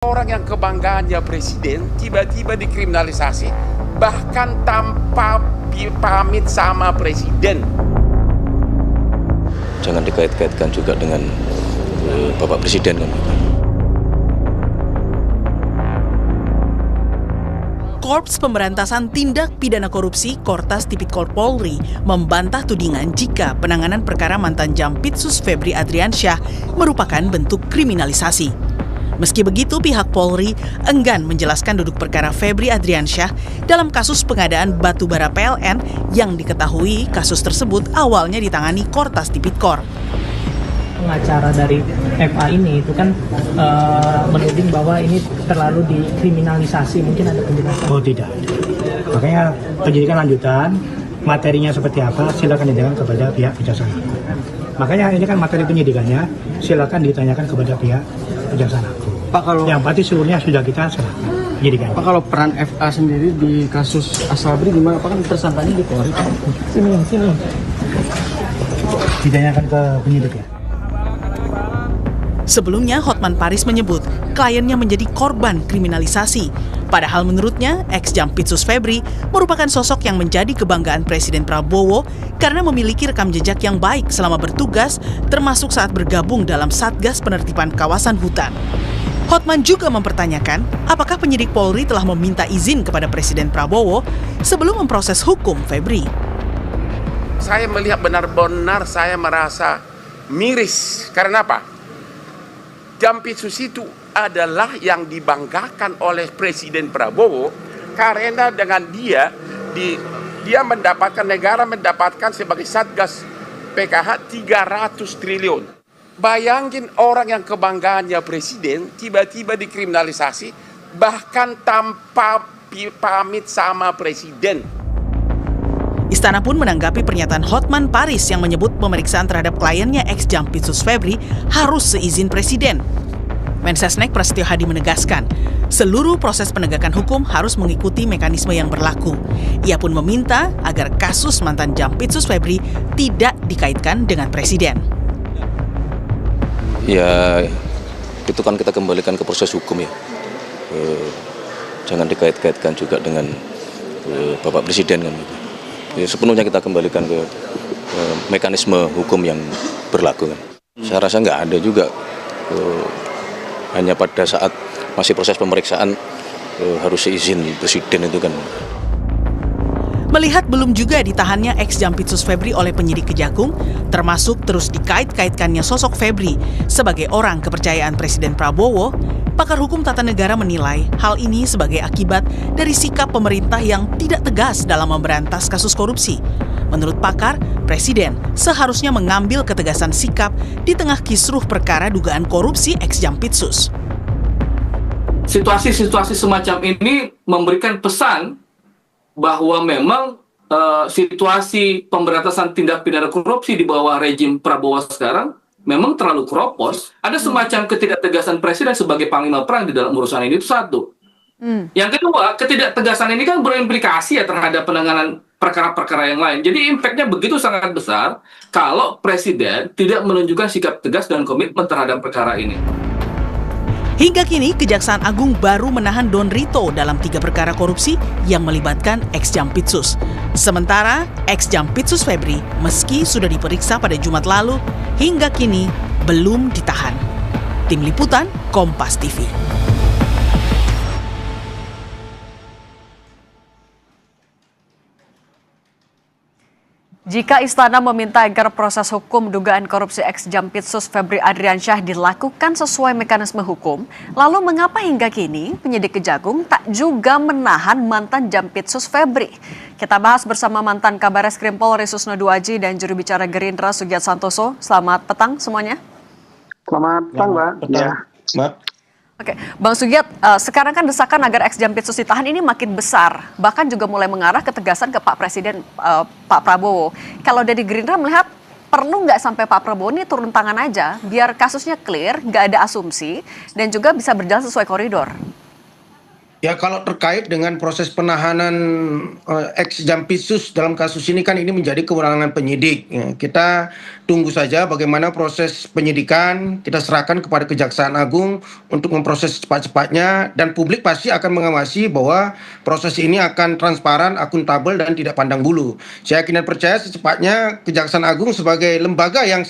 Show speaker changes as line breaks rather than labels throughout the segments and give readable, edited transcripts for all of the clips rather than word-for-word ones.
Orang yang kebanggaannya presiden tiba-tiba dikriminalisasi, bahkan tanpa pamit sama presiden.
Jangan dikait-kaitkan juga dengan Bapak Presiden kan.
Korps Pemberantasan Tindak Pidana Korupsi Kortas Tipikor Polri membantah tudingan jika penanganan perkara mantan Jampitsus Febri Adriansyah merupakan bentuk kriminalisasi. Meski begitu, pihak Polri enggan menjelaskan duduk perkara Febri Adriansyah dalam kasus pengadaan batubara PLN yang diketahui kasus tersebut awalnya ditangani Kortas Tipikor.
Pengacara dari FA ini itu kan menuding bahwa ini terlalu dikriminalisasi. Mungkin ada penjelasan?
Oh tidak. Makanya penyidikan lanjutan, materinya seperti apa silakan ditanyakan kepada pihak kejaksaan. Makanya ini kan materi penyidikannya silakan ditanyakan kepada pihak kejaksaan.
Pak, kalau
yang pasti seluruhnya sudah kita serahkan penyidikan.
Pak, kalau peran FA sendiri di kasus Asabri gimana? Pak, kan tersangkanya di Polri.
Sini. Ditanyakan ke penyidik ya.
Sebelumnya, Hotman Paris menyebut kliennya menjadi korban kriminalisasi. Padahal menurutnya, ex-Jampitsus Febri merupakan sosok yang menjadi kebanggaan Presiden Prabowo karena memiliki rekam jejak yang baik selama bertugas, termasuk saat bergabung dalam Satgas Penertiban Kawasan Hutan. Hotman juga mempertanyakan apakah penyidik Polri telah meminta izin kepada Presiden Prabowo sebelum memproses hukum Febri.
Saya melihat benar-benar saya merasa miris. Karena apa? Jampitsus itu adalah yang dibanggakan oleh Presiden Prabowo karena dengan dia mendapatkan, negara mendapatkan sebagai Satgas PKH 300 triliun. Bayangin orang yang kebanggaannya presiden tiba-tiba dikriminalisasi, bahkan tanpa pamit sama presiden.
Istana pun menanggapi pernyataan Hotman Paris yang menyebut pemeriksaan terhadap kliennya ex-Jampitsus Febri harus seizin presiden. Mensesnek Prasetyo Hadi menegaskan, seluruh proses penegakan hukum harus mengikuti mekanisme yang berlaku. Ia pun meminta agar kasus mantan Jampitsus Febri tidak dikaitkan dengan presiden.
Ya, itu kan kita kembalikan ke proses hukum ya. Jangan dikait-kaitkan juga dengan Bapak Presiden kan. Ya, sepenuhnya kita kembalikan ke mekanisme hukum yang berlaku kan. Saya rasa nggak ada juga hanya pada saat masih proses pemeriksaan harus seizin presiden itu kan.
Melihat belum juga ditahannya ex-Jampitsus Febri oleh penyidik Kejagung, termasuk terus dikait-kaitkannya sosok Febri sebagai orang kepercayaan Presiden Prabowo, pakar hukum tata negara menilai hal ini sebagai akibat dari sikap pemerintah yang tidak tegas dalam memberantas kasus korupsi. Menurut pakar, Presiden seharusnya mengambil ketegasan sikap di tengah kisruh perkara dugaan korupsi ex-Jampitsus.
Situasi-situasi semacam ini memberikan pesan bahwa memang situasi pemberantasan tindak pidana korupsi di bawah rejim Prabowo sekarang memang terlalu keropos. Ada semacam ketidaktegasan presiden sebagai panglima perang di dalam urusan ini, itu satu. Yang kedua, ketidaktegasan ini kan berimplikasi ya terhadap penanganan perkara-perkara yang lain. Jadi impact-nya begitu sangat besar kalau presiden tidak menunjukkan sikap tegas dan komitmen terhadap perkara ini.
Hingga kini, Kejaksaan Agung baru menahan Don Rito dalam 3 perkara korupsi yang melibatkan ex-Jampitsus. Sementara, ex-Jampitsus Febri, meski sudah diperiksa pada Jumat lalu, hingga kini belum ditahan. Tim Liputan, Kompas TV.
Jika Istana meminta agar proses hukum dugaan korupsi ex-Jampitsus Febri Adriansyah dilakukan sesuai mekanisme hukum, lalu mengapa hingga kini penyidik Kejagung tak juga menahan mantan Jampitsus Febri? Kita bahas bersama mantan Kabar Reskrim Polri Susno Duaji dan juru bicara Gerindra Sugiat Santoso. Selamat petang semuanya.
Selamat petang, Mbak.
Ya.
Oke, Bang Sugiat, sekarang kan desakan agar ex-Jampitsus ditahan ini makin besar, bahkan juga mulai mengarah ketegasan ke Pak Presiden Pak Prabowo. Kalau dari Gerindra melihat perlu nggak sampai Pak Prabowo ini turun tangan aja, biar kasusnya clear, nggak ada asumsi, dan juga bisa berjalan sesuai koridor?
Ya, kalau terkait dengan proses penahanan ex Jampitsus dalam kasus ini kan ini menjadi kewenangan penyidik. Ya, kita tunggu saja bagaimana proses penyidikan, kita serahkan kepada Kejaksaan Agung untuk memproses cepat-cepatnya, dan publik pasti akan mengawasi bahwa proses ini akan transparan, akuntabel, dan tidak pandang bulu. Saya yakin dan percaya secepatnya Kejaksaan Agung sebagai lembaga yang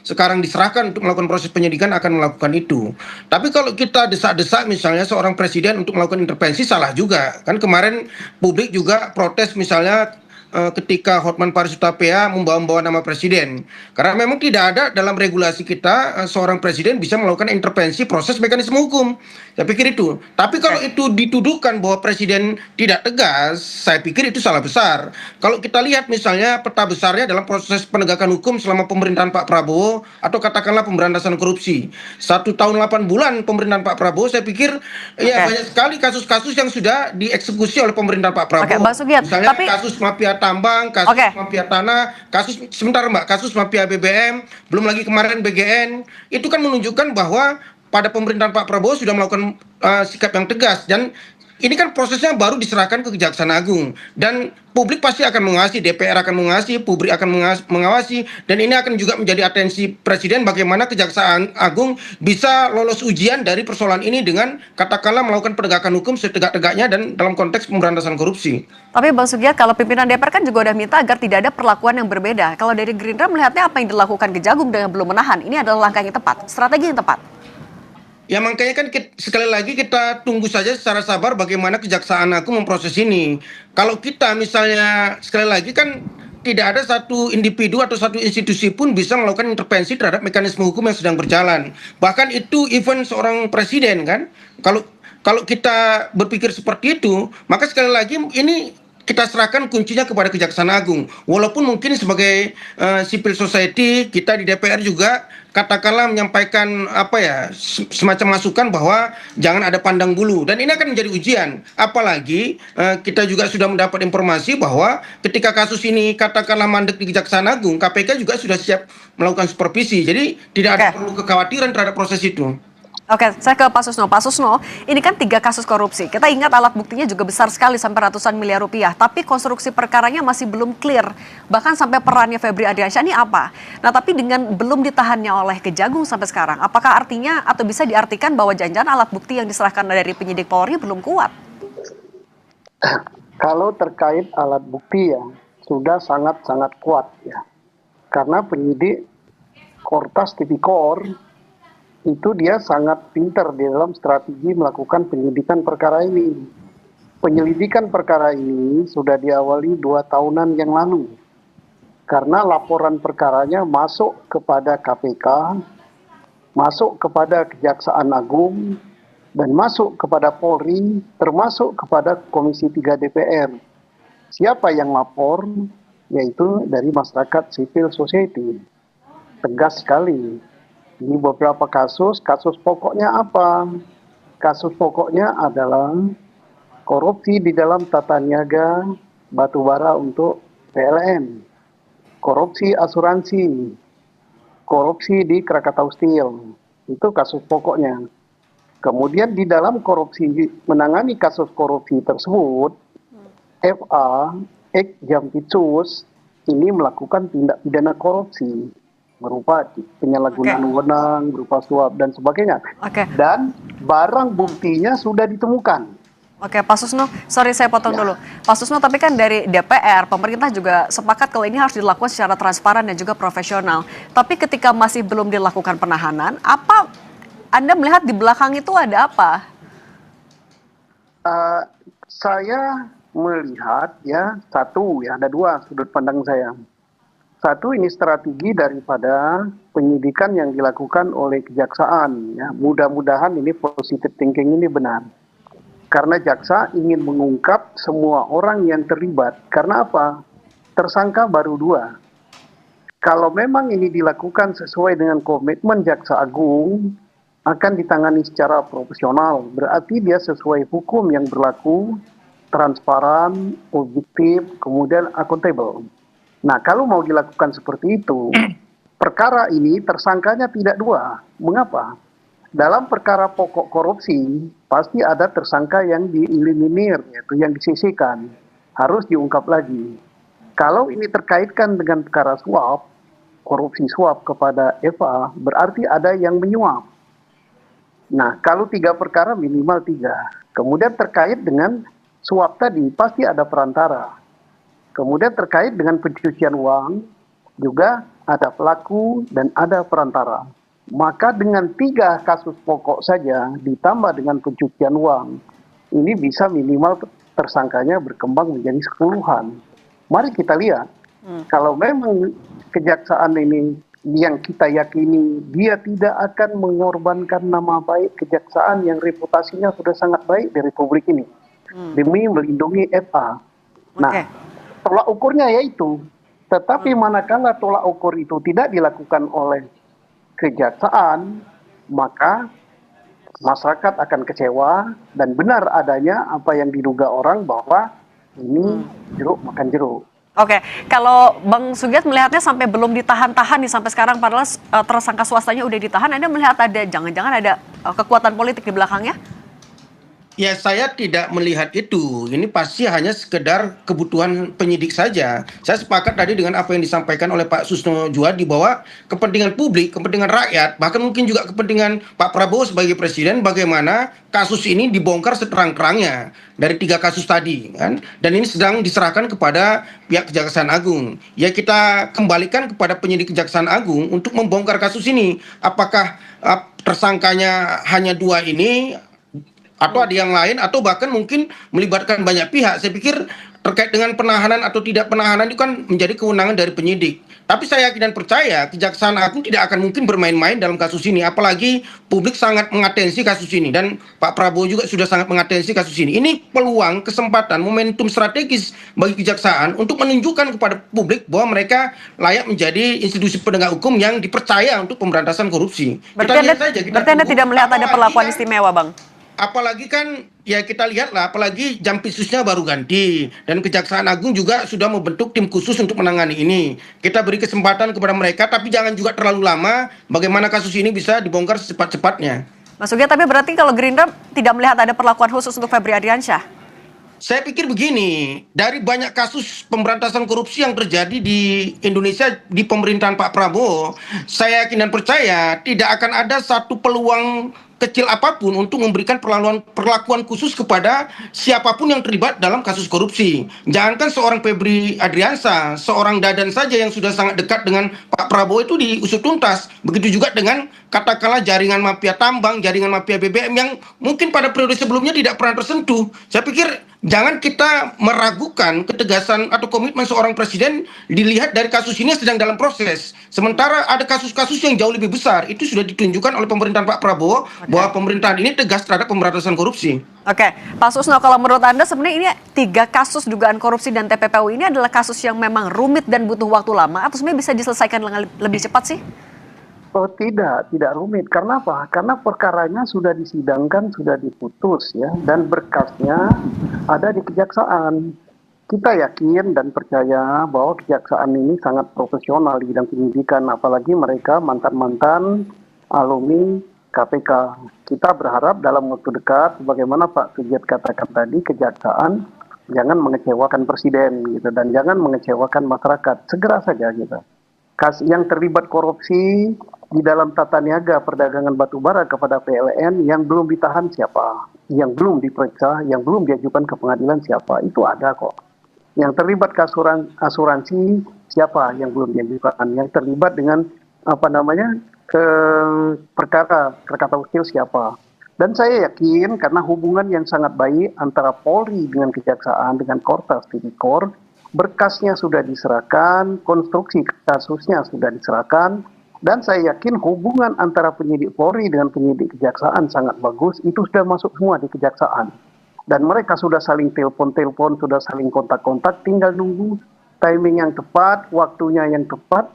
sekarang diserahkan untuk melakukan proses penyidikan akan melakukan itu. Tapi kalau kita desak-desak misalnya seorang presiden untuk melakukan intervensi, salah juga. Kan kemarin publik juga protes misalnya ketika Hotman Paris Hutapea membawa nama presiden. Karena memang tidak ada dalam regulasi kita seorang presiden bisa melakukan intervensi proses mekanisme hukum. Saya pikir itu. Tapi kalau itu dituduhkan bahwa presiden tidak tegas, saya pikir itu salah besar. Kalau kita lihat misalnya peta besarnya dalam proses penegakan hukum selama pemerintahan Pak Prabowo atau katakanlah pemberantasan korupsi. 1 tahun 8 bulan pemerintahan Pak Prabowo, saya pikir ya banyak sekali kasus-kasus yang sudah dieksekusi oleh pemerintahan Pak Prabowo.
Mbak Sugiat,
misalnya
tapi
kasus mafia tambang, kasus mafia tanah, kasus mafia BBM, belum lagi kemarin BGN, itu kan menunjukkan bahwa pada pemerintahan Pak Prabowo sudah melakukan sikap yang tegas, dan ini kan prosesnya baru diserahkan ke Kejaksaan Agung, dan publik pasti akan mengawasi, DPR akan mengawasi, publik akan mengawasi, dan ini akan juga menjadi atensi presiden bagaimana Kejaksaan Agung bisa lolos ujian dari persoalan ini dengan katakanlah melakukan penegakan hukum setegak-tegaknya dan dalam konteks pemberantasan korupsi.
Tapi Bang Sugiat, kalau pimpinan DPR kan juga udah minta agar tidak ada perlakuan yang berbeda. Kalau dari Gerindra melihatnya apa yang dilakukan Kejagung dengan belum menahan, ini adalah langkah yang tepat, strategi yang tepat?
Ya makanya kan sekali lagi kita tunggu saja secara sabar bagaimana Kejaksaan Agung memproses ini. Kalau kita misalnya sekali lagi kan tidak ada satu individu atau satu institusi pun bisa melakukan intervensi terhadap mekanisme hukum yang sedang berjalan. Bahkan itu even seorang presiden kan. Kalau kita berpikir seperti itu, maka sekali lagi ini kita serahkan kuncinya kepada Kejaksaan Agung. Walaupun mungkin sebagai civil society kita di DPR juga katakanlah menyampaikan semacam masukan bahwa jangan ada pandang bulu, dan ini akan menjadi ujian. Apalagi kita juga sudah mendapat informasi bahwa ketika kasus ini katakanlah mandek di Kejaksaan Agung, KPK juga sudah siap melakukan supervisi. Jadi tidak ada perlu kekhawatiran terhadap proses itu.
Oke, saya ke Pak Susno. Pak Susno, ini kan 3 kasus korupsi. Kita ingat alat buktinya juga besar sekali sampai ratusan miliar rupiah. Tapi konstruksi perkaranya masih belum clear. Bahkan sampai perannya Febri Ardiansyah ini apa? Nah, tapi dengan belum ditahannya oleh Kejagung sampai sekarang, apakah artinya atau bisa diartikan bahwa jangan-jangan alat bukti yang diserahkan dari penyidik Polri belum kuat?
Kalau terkait alat bukti ya, sudah sangat-sangat kuat ya. Karena penyidik Kortas Tipikor itu dia sangat pintar di dalam strategi melakukan penyelidikan perkara ini. Penyelidikan perkara ini sudah diawali 2 tahunan yang lalu. Karena laporan perkaranya masuk kepada KPK, masuk kepada Kejaksaan Agung, dan masuk kepada Polri, termasuk kepada Komisi 3 DPR. Siapa yang lapor? Yaitu dari masyarakat civil society. Tegas sekali. Ini beberapa kasus pokoknya apa? Kasus pokoknya adalah korupsi di dalam tata niaga batubara untuk PLN, korupsi asuransi, korupsi di Krakatau Steel, itu kasus pokoknya. Kemudian di dalam korupsi, menangani kasus korupsi tersebut, FA, ex Jampitsus, ini melakukan tindak pidana korupsi berupa penyalahgunaan wewenang, berupa suap dan sebagainya. Dan barang buktinya sudah ditemukan.
Oke, Pak Susno, sorry saya potong dulu. Pak Susno, tapi kan dari DPR, pemerintah juga sepakat kalau ini harus dilakukan secara transparan dan juga profesional. Tapi ketika masih belum dilakukan penahanan, apa Anda melihat di belakang itu ada apa?
Saya melihat ada 2 sudut pandang saya. Satu, ini strategi daripada penyidikan yang dilakukan oleh kejaksaan. Ya. Mudah-mudahan ini positive thinking ini benar. Karena jaksa ingin mengungkap semua orang yang terlibat. Karena apa? Tersangka baru 2. Kalau memang ini dilakukan sesuai dengan komitmen Jaksa Agung, akan ditangani secara profesional. Berarti dia sesuai hukum yang berlaku, transparan, objektif, kemudian akuntabel. Nah, kalau mau dilakukan seperti itu, perkara ini tersangkanya tidak 2. Mengapa? Dalam perkara pokok korupsi, pasti ada tersangka yang dieliminir, yaitu yang disisihkan, harus diungkap lagi. Kalau ini terkaitkan dengan perkara suap, korupsi suap kepada Eva, berarti ada yang menyuap. Nah, kalau 3 perkara minimal 3. Kemudian terkait dengan suap tadi, pasti ada perantara. Kemudian terkait dengan pencucian uang, juga ada pelaku dan ada perantara. Maka dengan 3 kasus pokok saja, ditambah dengan pencucian uang, ini bisa minimal tersangkanya berkembang menjadi 10-an. Mari kita lihat, kalau memang kejaksaan ini yang kita yakini dia tidak akan mengorbankan nama baik kejaksaan yang reputasinya sudah sangat baik di Republik ini demi melindungi FA. Nah, tolak ukurnya yaitu, tetapi manakala tolak ukur itu tidak dilakukan oleh kejaksaan, maka masyarakat akan kecewa dan benar adanya apa yang diduga orang bahwa ini jeruk makan jeruk.
Oke, kalau Bang Sugiat melihatnya sampai belum ditahan-tahan nih sampai sekarang, padahal tersangka swastanya udah ditahan, Anda melihat ada jangan-jangan ada kekuatan politik di belakangnya?
Ya, saya tidak melihat itu. Ini pasti hanya sekedar kebutuhan penyidik saja. Saya sepakat tadi dengan apa yang disampaikan oleh Pak Susno Juwadi bahwa kepentingan publik, kepentingan rakyat, bahkan mungkin juga kepentingan Pak Prabowo sebagai presiden, bagaimana kasus ini dibongkar seterang-terangnya dari 3 kasus tadi, kan? Dan ini sedang diserahkan kepada pihak Kejaksaan Agung. Ya, kita kembalikan kepada penyidik Kejaksaan Agung untuk membongkar kasus ini. Apakah tersangkanya hanya 2 ini, atau ada yang lain, atau bahkan mungkin melibatkan banyak pihak. Saya pikir terkait dengan penahanan atau tidak penahanan itu kan menjadi kewenangan dari penyidik. Tapi saya yakin dan percaya Kejaksaan Agung tidak akan mungkin bermain-main dalam kasus ini. Apalagi publik sangat mengatensi kasus ini. Dan Pak Prabowo juga sudah sangat mengatensi kasus ini. Ini peluang, kesempatan, momentum strategis bagi Kejaksaan untuk menunjukkan kepada publik bahwa mereka layak menjadi institusi penegak hukum yang dipercaya untuk pemberantasan korupsi.
Berarti Anda tidak melihat ada perlakuan istimewa, Bang?
Apalagi kan ya kita lihatlah, apalagi Jampitsusnya baru ganti dan Kejaksaan Agung juga sudah membentuk tim khusus untuk menangani ini. Kita beri kesempatan kepada mereka, tapi jangan juga terlalu lama. Bagaimana kasus ini bisa dibongkar secepat-cepatnya.
Mas Sugiat, tapi berarti kalau Gerindra tidak melihat ada perlakuan khusus untuk Febri Ardiansyah?
Saya pikir begini, dari banyak kasus pemberantasan korupsi yang terjadi di Indonesia di pemerintahan Pak Prabowo, saya yakin dan percaya tidak akan ada satu peluang kecil apapun untuk memberikan perlakuan khusus kepada siapapun yang terlibat dalam kasus korupsi. Jangankan seorang Febri Ardiansyah, seorang Dadan saja yang sudah sangat dekat dengan Pak Prabowo itu diusut tuntas. Begitu juga dengan katakanlah jaringan mafia tambang, jaringan mafia BBM yang mungkin pada periode sebelumnya tidak pernah tersentuh. Saya pikir jangan kita meragukan ketegasan atau komitmen seorang presiden dilihat dari kasus ini sedang dalam proses. Sementara ada kasus-kasus yang jauh lebih besar, itu sudah ditunjukkan oleh pemerintahan Pak Prabowo bahwa pemerintahan ini tegas terhadap pemberantasan korupsi.
Oke, Pak Susno, kalau menurut Anda sebenarnya ini 3 kasus dugaan korupsi dan TPPU ini adalah kasus yang memang rumit dan butuh waktu lama, atau sebenarnya bisa diselesaikan dengan lebih cepat sih?
Oh tidak rumit. Karena apa? Karena perkaranya sudah disidangkan, sudah diputus ya, dan berkasnya ada di kejaksaan. Kita yakin dan percaya bahwa kejaksaan ini sangat profesional di bidang penyidikan, apalagi mereka mantan-mantan alumni KPK. Kita berharap dalam waktu dekat, bagaimana Pak Sugiat katakan tadi, kejaksaan jangan mengecewakan presiden gitu, dan jangan mengecewakan masyarakat. Segera saja gitu. Yang terlibat korupsi di dalam tata niaga perdagangan batubara kepada PLN yang belum ditahan siapa, yang belum diperiksa, yang belum diajukan ke pengadilan siapa, itu ada kok. Yang terlibat ke asuransi siapa yang belum diajukan, yang terlibat dengan ke perkara Krakatau Steel siapa. Dan saya yakin karena hubungan yang sangat baik antara Polri dengan Kejaksaan, dengan Kortas Tipikor, berkasnya sudah diserahkan, konstruksi kasusnya sudah diserahkan, dan saya yakin hubungan antara penyidik Polri dengan penyidik Kejaksaan sangat bagus, itu sudah masuk semua di Kejaksaan. Dan mereka sudah saling telepon, sudah saling kontak-kontak, tinggal nunggu timing yang tepat, waktunya yang tepat,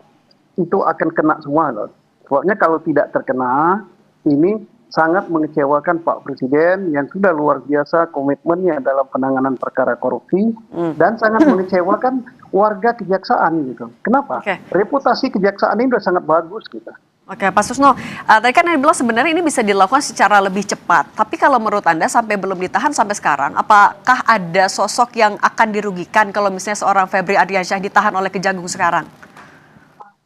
itu akan kena semua loh. Sebabnya kalau tidak terkena, ini sangat mengecewakan Pak Presiden yang sudah luar biasa komitmennya dalam penanganan perkara korupsi, dan sangat mengecewakan warga kejaksaan gitu. Kenapa? Reputasi kejaksaan ini sudah sangat bagus gitu.
Oke, Pak Susno, tadi kan Anda bilang sebenarnya ini bisa dilakukan secara lebih cepat. Tapi kalau menurut Anda sampai belum ditahan sampai sekarang, apakah ada sosok yang akan dirugikan kalau misalnya seorang Febri Ardiansyah ditahan oleh Kejagung sekarang?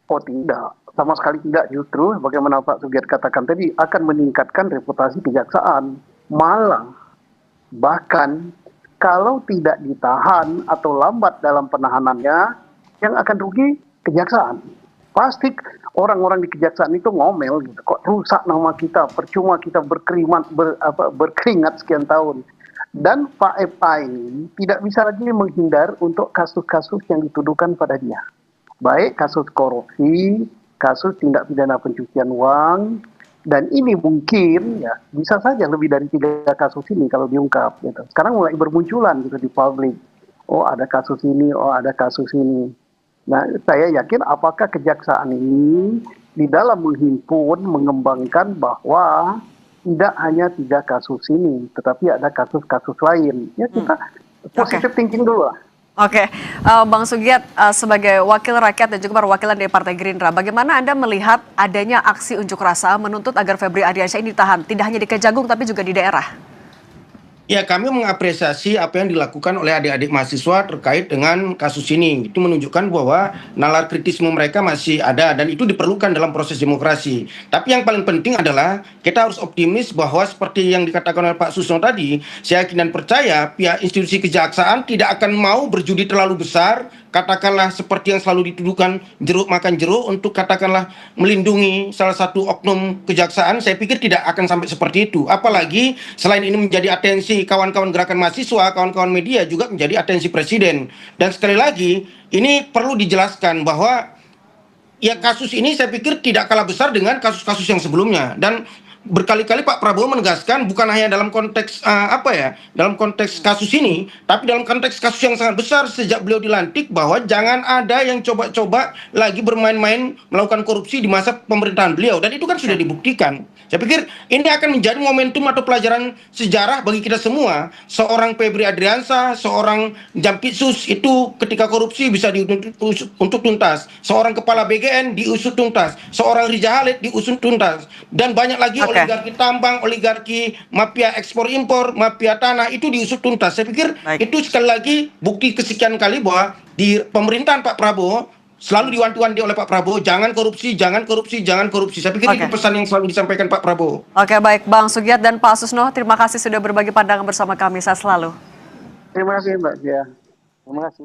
Oh tidak, sama sekali tidak. Justru bagaimana Pak Sugiat katakan tadi akan meningkatkan reputasi kejaksaan. Malah bahkan kalau tidak ditahan atau lambat dalam penahanannya, yang akan rugi kejaksaan. Pasti orang-orang di kejaksaan itu ngomel gitu, kok rusak nama kita, percuma kita berkeringat sekian tahun. Dan Pak FA ini tidak bisa lagi menghindar untuk kasus-kasus yang dituduhkan pada dia. Baik kasus korupsi, kasus tindak pidana pencucian uang, dan ini mungkin ya bisa saja lebih dari 3 kasus ini kalau diungkap. Gitu. Sekarang mulai bermunculan gitu di publik. Oh ada kasus ini, oh ada kasus ini. Nah, saya yakin apakah kejaksaan ini di dalam menghimpun, mengembangkan bahwa tidak hanya 3 kasus ini, tetapi ada kasus-kasus lain. Ya kita positive thinking dulu lah.
Oke, Bang Sugiat sebagai wakil rakyat dan juga perwakilan dari Partai Gerindra, bagaimana Anda melihat adanya aksi unjuk rasa menuntut agar Febri Ardiansyah ini ditahan, tidak hanya di Kejagung tapi juga di daerah?
Ya, kami mengapresiasi apa yang dilakukan oleh adik-adik mahasiswa terkait dengan kasus ini. Itu menunjukkan bahwa nalar kritisme mereka masih ada dan itu diperlukan dalam proses demokrasi. Tapi yang paling penting adalah kita harus optimis bahwa seperti yang dikatakan oleh Pak Susno tadi, saya yakin dan percaya pihak institusi kejaksaan tidak akan mau berjudi terlalu besar, katakanlah seperti yang selalu dituduhkan jeruk makan jeruk untuk katakanlah melindungi salah satu oknum kejaksaan. Saya pikir tidak akan sampai seperti itu. Apalagi selain ini menjadi atensi kawan-kawan gerakan mahasiswa, kawan-kawan media juga menjadi atensi presiden. Dan sekali lagi, ini perlu dijelaskan bahwa ya kasus ini saya pikir tidak kalah besar dengan kasus-kasus yang sebelumnya. Dan berkali-kali Pak Prabowo menegaskan bukan hanya dalam konteks dalam konteks kasus ini, tapi dalam konteks kasus yang sangat besar sejak beliau dilantik bahwa jangan ada yang coba-coba lagi bermain-main melakukan korupsi di masa pemerintahan beliau, dan itu kan sudah dibuktikan. Saya pikir ini akan menjadi momentum atau pelajaran sejarah bagi kita semua. Seorang Febri Ardiansyah, seorang Jampitsus itu ketika korupsi bisa diusut untuk tuntas. Seorang kepala BGN diusut tuntas. Seorang Riza Khalid diusut tuntas. Dan banyak lagi oligarki tambang, oligarki mafia ekspor impor, mafia tanah itu diusut tuntas. Saya pikir itu sekali lagi bukti kesekian kali bahwa di pemerintahan Pak Prabowo selalu diwanti-wanti oleh Pak Prabowo, jangan korupsi, jangan korupsi, jangan korupsi. Saya pikir itu pesan yang selalu disampaikan Pak Prabowo.
Oke, baik Bang Sugiat dan Pak Susno, terima kasih sudah berbagi pandangan bersama kami. Sehat selalu.
Terima kasih Mbak Zia. Terima kasih.